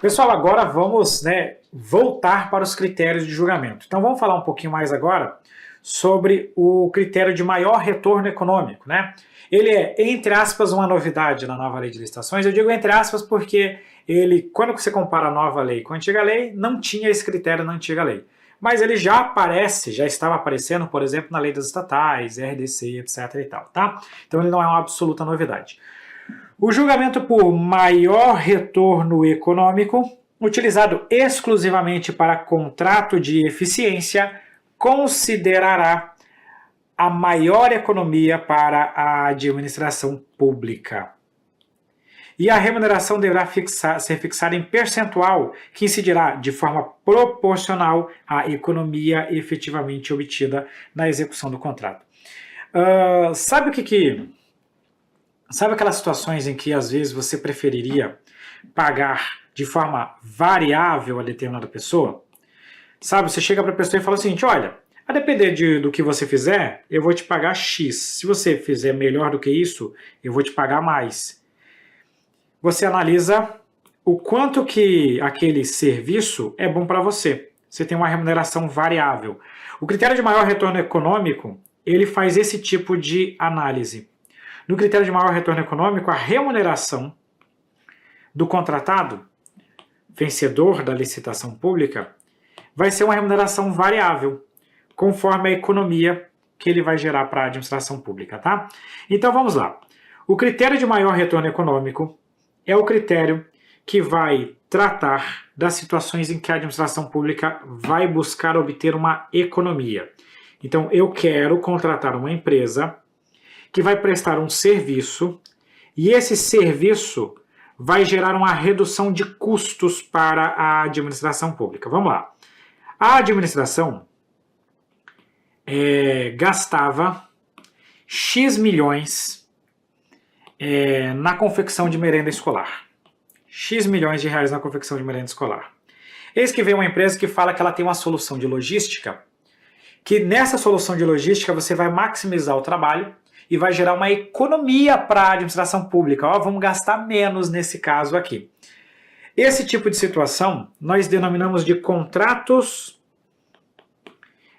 Pessoal, agora vamos voltar para os critérios de julgamento. Então vamos falar um pouquinho mais agora sobre o critério de maior retorno econômico. Ele é, entre aspas, uma novidade na nova lei de licitações. Eu digo entre aspas porque ele, quando você compara a nova lei com a antiga lei, não tinha esse critério na antiga lei. Mas ele já aparece, já estava aparecendo, por exemplo, na lei das estatais, RDC, etc. e tal, tá? Então ele não é uma absoluta novidade. O julgamento por maior retorno econômico, utilizado exclusivamente para contrato de eficiência, considerará a maior economia para a administração pública. E a remuneração deverá ser fixada em percentual que incidirá de forma proporcional à economia efetivamente obtida na execução do contrato. Sabe aquelas situações em que às vezes você preferiria pagar de forma variável a determinada pessoa? Sabe, você chega para a pessoa e fala o seguinte: olha, a depender do que você fizer, eu vou te pagar X. Se você fizer melhor do que isso, eu vou te pagar mais. Você analisa o quanto que aquele serviço é bom para você. Você tem uma remuneração variável. O critério de maior retorno econômico, ele faz esse tipo de análise. No critério de maior retorno econômico, a remuneração do contratado, vencedor da licitação pública, vai ser uma remuneração variável, conforme a economia que ele vai gerar para a administração pública, tá? Então vamos lá. O critério de maior retorno econômico é o critério que vai tratar das situações em que a administração pública vai buscar obter uma economia. Então eu quero contratar uma empresa que vai prestar um serviço, e esse serviço vai gerar uma redução de custos para a administração pública. Vamos lá. A administração gastava X milhões na confecção de merenda escolar. X milhões de reais na confecção de merenda escolar. Eis que vem uma empresa que fala que ela tem uma solução de logística, que nessa solução de logística você vai maximizar o trabalho e vai gerar uma economia para a administração pública. Vamos gastar menos nesse caso aqui. Esse tipo de situação nós denominamos de contratos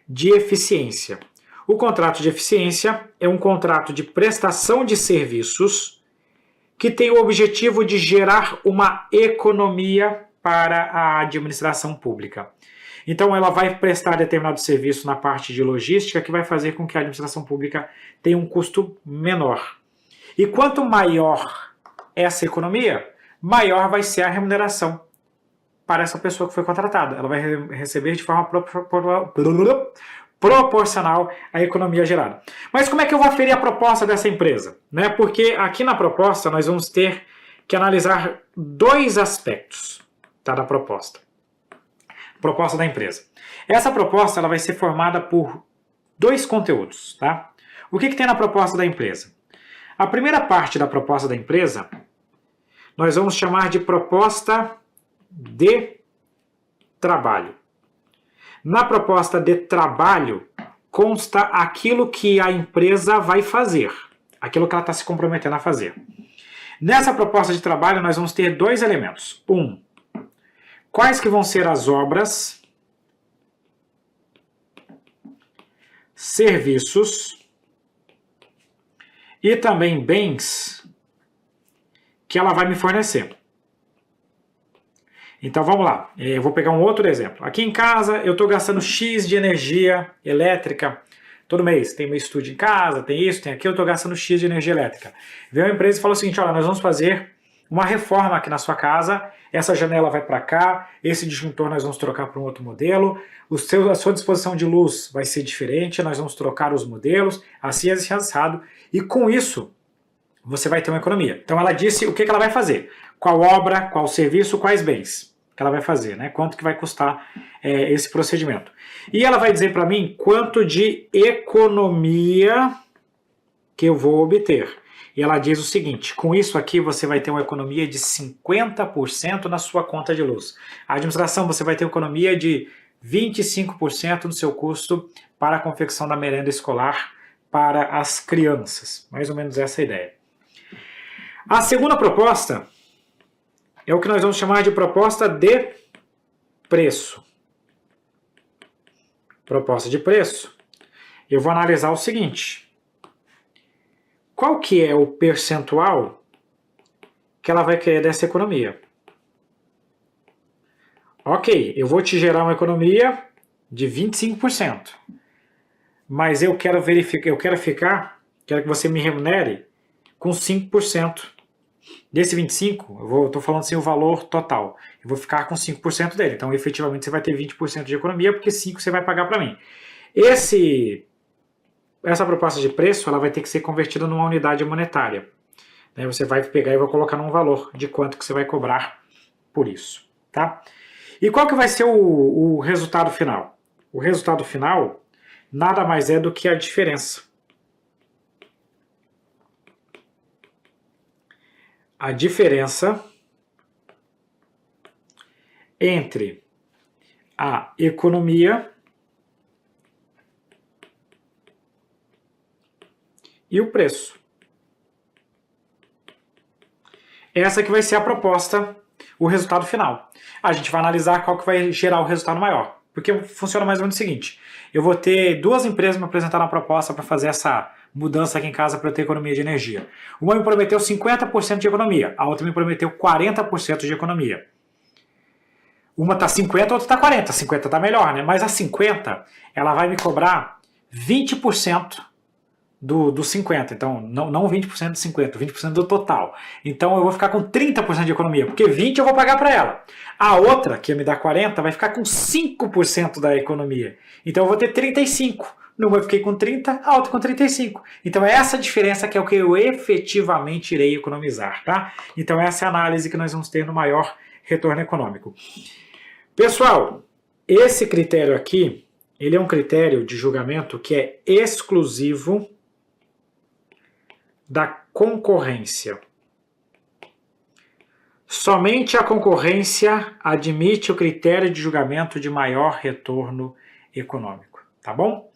de eficiência. O contrato de eficiência é um contrato de prestação de serviços que tem o objetivo de gerar uma economia para a administração pública. Então ela vai prestar determinado serviço na parte de logística que vai fazer com que a administração pública tenha um custo menor. E quanto maior essa economia, maior vai ser a remuneração para essa pessoa que foi contratada. Ela vai receber de forma proporcional à economia gerada. Mas como é que eu vou aferir a proposta dessa empresa? Porque aqui na proposta nós vamos ter que analisar dois aspectos da proposta da empresa. Essa proposta ela vai ser formada por dois conteúdos. Tá? O que tem na proposta da empresa? A primeira parte da proposta da empresa nós vamos chamar de proposta de trabalho. Na proposta de trabalho consta aquilo que a empresa vai fazer, aquilo que ela está se comprometendo a fazer. Nessa proposta de trabalho nós vamos ter dois elementos. Quais que vão ser as obras, serviços e também bens que ela vai me fornecer. Então vamos lá, eu vou pegar um outro exemplo. Aqui em casa eu estou gastando X de energia elétrica todo mês. Tem meu estúdio em casa, tem isso, tem aquilo, eu estou gastando X de energia elétrica. Vem uma empresa e fala o seguinte: olha, nós vamos fazer uma reforma aqui na sua casa, essa janela vai para cá, esse disjuntor nós vamos trocar para um outro modelo, a sua disposição de luz vai ser diferente, nós vamos trocar os modelos, assim assado, e com isso você vai ter uma economia. Então ela disse o que ela vai fazer, qual obra, qual serviço, quais bens que ela vai fazer, quanto que vai custar esse procedimento. E ela vai dizer para mim quanto de economia que eu vou obter. E ela diz o seguinte: com isso aqui você vai ter uma economia de 50% na sua conta de luz. A administração você vai ter uma economia de 25% no seu custo para a confecção da merenda escolar para as crianças. Mais ou menos essa é a ideia. A segunda proposta é o que nós vamos chamar de proposta de preço. Proposta de preço. Eu vou analisar o seguinte. Qual que é o percentual que ela vai querer dessa economia? Ok, eu vou te gerar uma economia de 25%. Mas eu quero verificar, quero que você me remunere com 5%. Desse 25%, eu estou falando assim o valor total. Eu vou ficar com 5% dele. Então, efetivamente, você vai ter 20% de economia, porque 5% você vai pagar para mim. Essa proposta de preço ela vai ter que ser convertida numa unidade monetária. Você vai pegar e vai colocar num valor de quanto que você vai cobrar por isso. Tá? E qual que vai ser o resultado final? O resultado final nada mais é do que a diferença. A diferença entre a economia e o preço. Essa que vai ser a proposta, o resultado final. A gente vai analisar qual que vai gerar o resultado maior. Porque funciona mais ou menos o seguinte. Eu vou ter duas empresas me apresentando uma proposta para fazer essa mudança aqui em casa para eu ter economia de energia. Uma me prometeu 50% de economia, a outra me prometeu 40% de economia. Uma está 50%, a outra está 40%. 50% está melhor, né? Mas a 50%, ela vai me cobrar 20% do 50%. Então, não 20% do 50%, 20% do total. Então, eu vou ficar com 30% de economia, porque 20% eu vou pagar para ela. A outra, que me dá 40%, vai ficar com 5% da economia. Então, eu vou ter 35%. Numa eu fiquei com 30%, a outra com 35%. Então, é essa diferença que é o que eu efetivamente irei economizar, tá? Então, essa é a análise que nós vamos ter no maior retorno econômico. Pessoal, esse critério aqui, ele é um critério de julgamento que é exclusivo da concorrência. Somente a concorrência admite o critério de julgamento de maior retorno econômico, tá bom?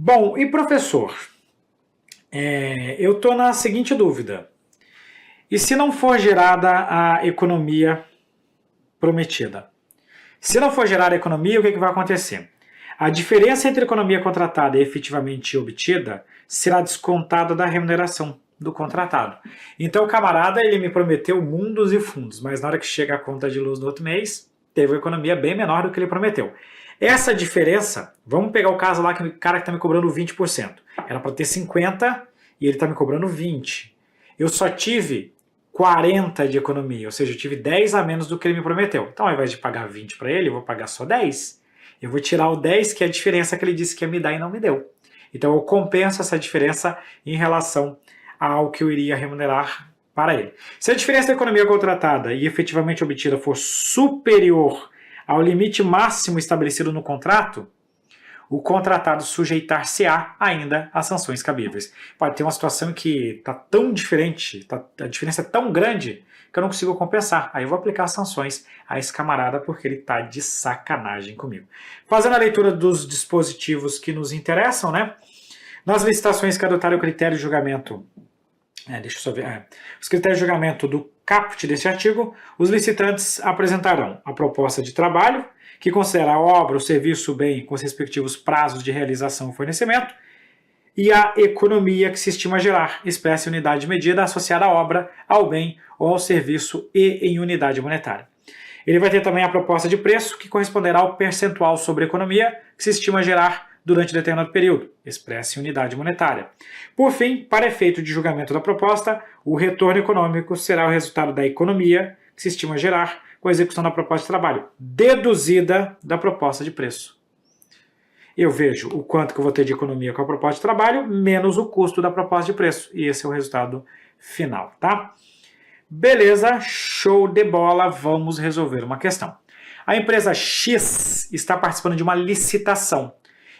Bom, e professor, eu estou na seguinte dúvida. E se não for gerada a economia prometida? Se não for gerada a economia, o que vai acontecer? A diferença entre a economia contratada e efetivamente obtida será descontada da remuneração do contratado. Então o camarada ele me prometeu mundos e fundos, mas na hora que chega a conta de luz no outro mês, teve uma economia bem menor do que ele prometeu. Essa diferença, vamos pegar o caso lá que o cara que está me cobrando 20%. Era para ter 50% e ele está me cobrando 20%. Eu só tive 40% de economia, ou seja, eu tive 10 a menos do que ele me prometeu. Então ao invés de pagar 20 para ele, eu vou pagar só 10. Eu vou tirar o 10, que é a diferença que ele disse que ia me dar e não me deu. Então eu compenso essa diferença em relação ao que eu iria remunerar para ele. Se a diferença da economia contratada e efetivamente obtida for superior ao limite máximo estabelecido no contrato, o contratado sujeitar-se-á ainda a sanções cabíveis. Pode ter uma situação que está tão diferente, a diferença é tão grande, que eu não consigo compensar. Aí eu vou aplicar sanções a esse camarada porque ele está de sacanagem comigo. Fazendo a leitura dos dispositivos que nos interessam, né? Nas licitações que adotaram o critério de julgamento, deixa eu só ver, os critérios de julgamento do caput desse artigo, os licitantes apresentarão a proposta de trabalho, que considera a obra, o serviço, o bem, com os respectivos prazos de realização e fornecimento, e a economia que se estima gerar, expressa em unidade de medida associada à obra, ao bem ou ao serviço e em unidade monetária. Ele vai ter também a proposta de preço, que corresponderá ao percentual sobre a economia que se estima gerar durante determinado período, expressa em unidade monetária. Por fim, para efeito de julgamento da proposta, o retorno econômico será o resultado da economia que se estima gerar com a execução da proposta de trabalho, deduzida da proposta de preço. Eu vejo o quanto que eu vou ter de economia com a proposta de trabalho, menos o custo da proposta de preço. E esse é o resultado final, tá? Beleza, show de bola, vamos resolver uma questão. A empresa X está participando de uma licitação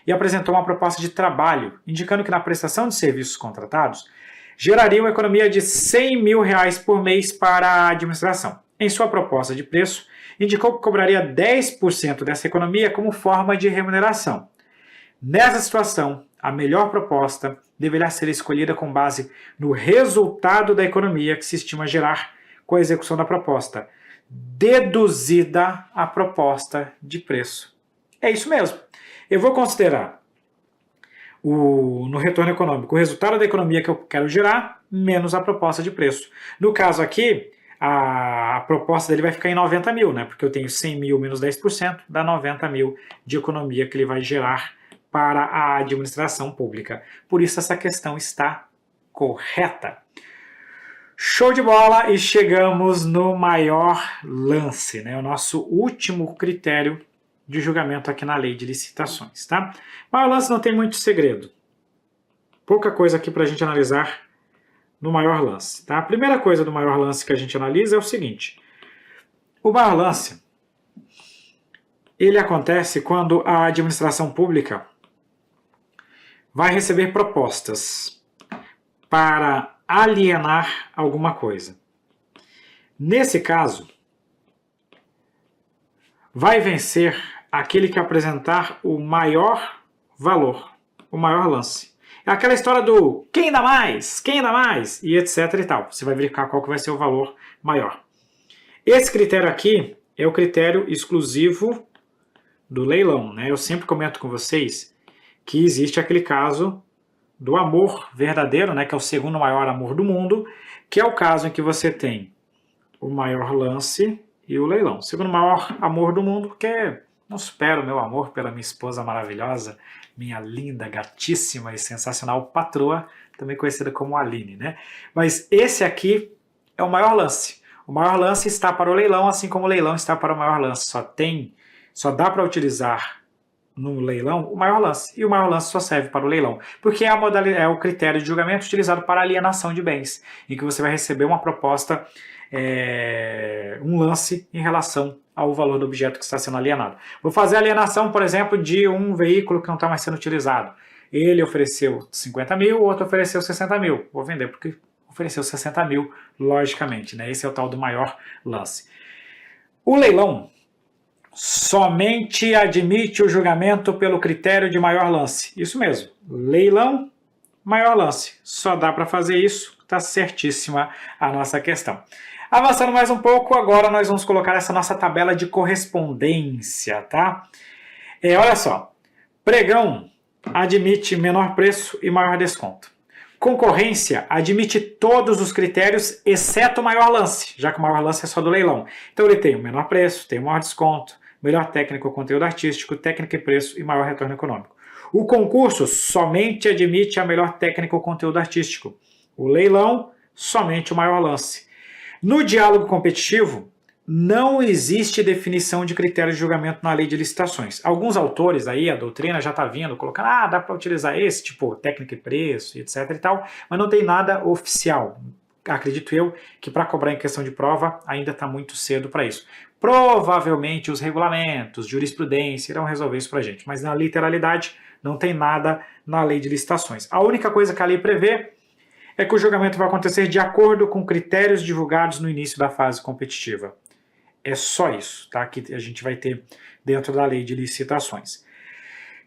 e apresentou uma proposta de trabalho, indicando que na prestação de serviços contratados, geraria uma economia de R$100 mil por mês para a administração. Em sua proposta de preço, indicou que cobraria 10% dessa economia como forma de remuneração. Nessa situação, a melhor proposta deverá ser escolhida com base no resultado da economia que se estima gerar com a execução da proposta, deduzida a proposta de preço. É isso mesmo. Eu vou considerar no retorno econômico o resultado da economia que eu quero gerar menos a proposta de preço. No caso aqui, a proposta dele vai ficar em 90 mil, né? Porque eu tenho 100 mil menos 10%, dá 90 mil de economia que ele vai gerar para a administração pública. Por isso essa questão está correta. Show de bola, e chegamos no maior lance, né? O nosso último critério de julgamento aqui na lei de licitações, tá? Maior lance não tem muito segredo. Pouca coisa aqui para a gente analisar no maior lance, tá? A primeira coisa do maior lance que a gente analisa é o seguinte: o maior lance, ele acontece quando a administração pública vai receber propostas para alienar alguma coisa. Nesse caso, vai vencer aquele que apresentar o maior valor, o maior lance. É aquela história do quem dá mais, e etc e tal. Você vai verificar qual que vai ser o valor maior. Esse critério aqui é o critério exclusivo do leilão, né? Eu sempre comento com vocês que existe aquele caso do amor verdadeiro, né? Que é o segundo maior amor do mundo, que é o caso em que você tem o maior lance e o leilão. O segundo maior amor do mundo, porque não supero o meu amor pela minha esposa maravilhosa, minha linda, gatíssima e sensacional patroa, também conhecida como Aline, né? Mas esse aqui é o maior lance. O maior lance está para o leilão, assim como o leilão está para o maior lance. Só dá para utilizar no leilão o maior lance. E o maior lance só serve para o leilão. Porque é o critério de julgamento utilizado para alienação de bens, em que você vai receber uma proposta, um lance em relação ao valor do objeto que está sendo alienado. Vou fazer a alienação, por exemplo, de um veículo que não está mais sendo utilizado. Ele ofereceu 50 mil, o outro ofereceu 60 mil. Vou vender porque ofereceu 60 mil, logicamente, né? Esse é o tal do maior lance. O leilão somente admite o julgamento pelo critério de maior lance. Isso mesmo, leilão, maior lance. Só dá para fazer isso, está certíssima a nossa questão. Avançando mais um pouco, agora nós vamos colocar essa nossa tabela de correspondência, tá? Olha só, pregão admite menor preço e maior desconto. Concorrência admite todos os critérios, exceto o maior lance, já que o maior lance é só do leilão. Então ele tem o menor preço, tem o maior desconto, melhor técnica ou conteúdo artístico, técnica e preço e maior retorno econômico. O concurso somente admite a melhor técnica ou conteúdo artístico. O leilão, somente o maior lance. No diálogo competitivo, não existe definição de critério de julgamento na lei de licitações. Alguns autores aí, a doutrina já está vindo, colocando, dá para utilizar esse, tipo técnica e preço, etc e tal, mas não tem nada oficial. Acredito eu que para cobrar em questão de prova ainda está muito cedo para isso. Provavelmente os regulamentos, jurisprudência irão resolver isso para a gente, mas na literalidade não tem nada na lei de licitações. A única coisa que a lei prevê é que o julgamento vai acontecer de acordo com critérios divulgados no início da fase competitiva. É só isso, tá? Que a gente vai ter dentro da lei de licitações.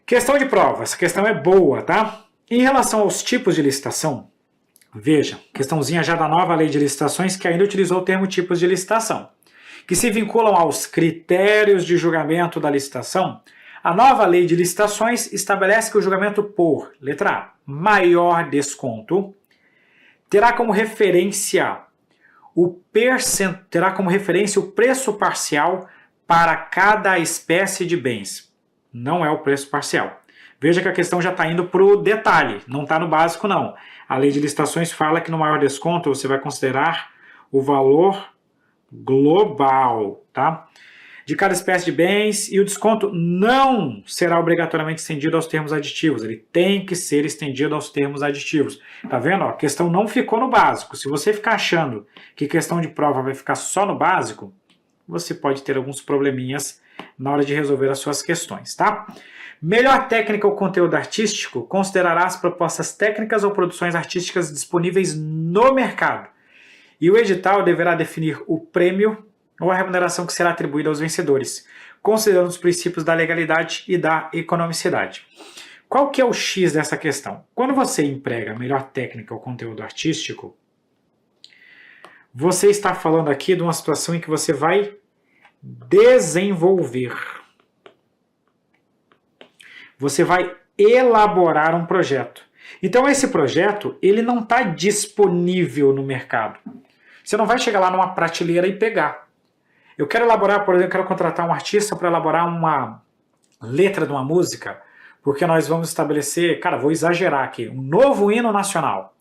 Questão de prova, essa questão é boa, tá? Em relação aos tipos de licitação, veja, questãozinha já da nova lei de licitações que ainda utilizou o termo tipos de licitação, que se vinculam aos critérios de julgamento da licitação. A nova lei de licitações estabelece que o julgamento por, letra A, maior desconto, terá como referência o preço parcial para cada espécie de bens. Não é o preço parcial. Veja que a questão já está indo para o detalhe, não está no básico não. A lei de licitações fala que no maior desconto você vai considerar o valor global, tá? De cada espécie de bens, e o desconto não será obrigatoriamente estendido aos termos aditivos, ele tem que ser estendido aos termos aditivos. Tá vendo? A questão não ficou no básico. Se você ficar achando que questão de prova vai ficar só no básico, você pode ter alguns probleminhas na hora de resolver as suas questões, tá? Melhor técnica ou conteúdo artístico considerará as propostas técnicas ou produções artísticas disponíveis no mercado. E o edital deverá definir o prêmio ou a remuneração que será atribuída aos vencedores, considerando os princípios da legalidade e da economicidade. Qual que é o X dessa questão? Quando você emprega melhor técnica ou conteúdo artístico, Você está falando aqui de uma situação em que você vai desenvolver. Você vai elaborar um projeto. Então esse projeto, ele não está disponível no mercado. Você não vai chegar lá numa prateleira e pegar. Eu quero elaborar, por exemplo, eu quero contratar um artista para elaborar uma letra de uma música, porque nós vamos estabelecer, cara, vou exagerar aqui, um novo hino nacional.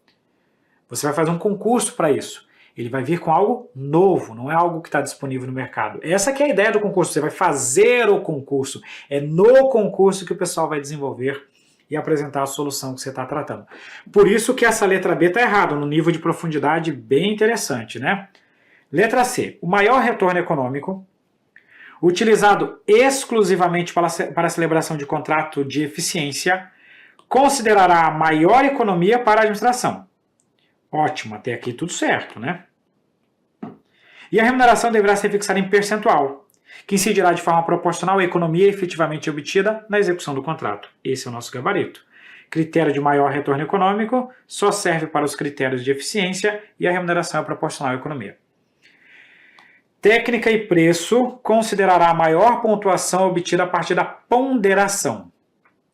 Você vai fazer um concurso para isso. Ele vai vir com algo novo, não é algo que está disponível no mercado. Essa que é a ideia do concurso, você vai fazer o concurso. É no concurso que o pessoal vai desenvolver e apresentar a solução que você está tratando. Por isso que essa letra B está errada, no nível de profundidade bem interessante, né? Letra C, o maior retorno econômico, utilizado exclusivamente para a celebração de contrato de eficiência, considerará a maior economia para a administração. Ótimo, até aqui tudo certo, né? E a remuneração deverá ser fixada em percentual, que incidirá de forma proporcional à economia efetivamente obtida na execução do contrato. Esse é o nosso gabarito. Critério de maior retorno econômico só serve para os critérios de eficiência e a remuneração é proporcional à economia. Técnica e preço considerará a maior pontuação obtida a partir da ponderação,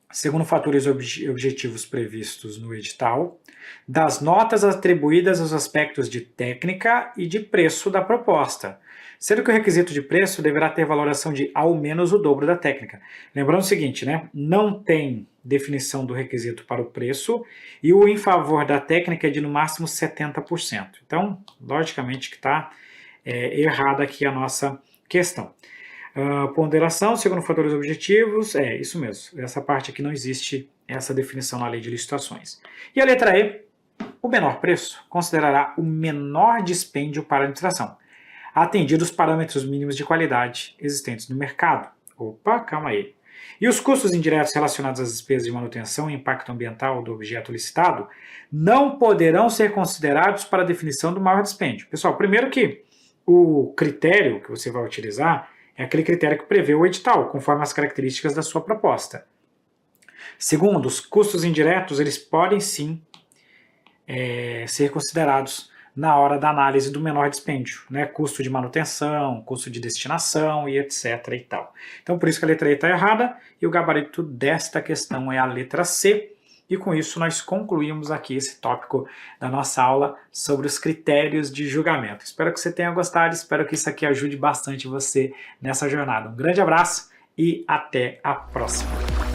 segundo fatores objetivos previstos no edital, das notas atribuídas aos aspectos de técnica e de preço da proposta, sendo que o requisito de preço deverá ter valoração de ao menos o dobro da técnica. Lembrando o seguinte, né? Não tem definição do requisito para o preço e o em favor da técnica é de no máximo 70%. Então, logicamente que está errada aqui a nossa questão. Ponderação, segundo fatores objetivos, isso mesmo. Essa parte aqui não existe essa definição na lei de licitações. E a letra E, o menor preço, considerará o menor dispêndio para a administração, atendidos os parâmetros mínimos de qualidade existentes no mercado. Opa, calma aí. E os custos indiretos relacionados às despesas de manutenção e impacto ambiental do objeto licitado não poderão ser considerados para a definição do maior dispêndio. Pessoal, primeiro que o critério que você vai utilizar é aquele critério que prevê o edital, conforme as características da sua proposta. Segundo, os custos indiretos, eles podem sim ser considerados na hora da análise do menor dispêndio, né? Custo de manutenção, custo de destinação e etc. e tal. Então, por isso que a letra E está errada e o gabarito desta questão é a letra C. E com isso nós concluímos aqui esse tópico da nossa aula sobre os critérios de julgamento. Espero que você tenha gostado, espero que isso aqui ajude bastante você nessa jornada. Um grande abraço e até a próxima!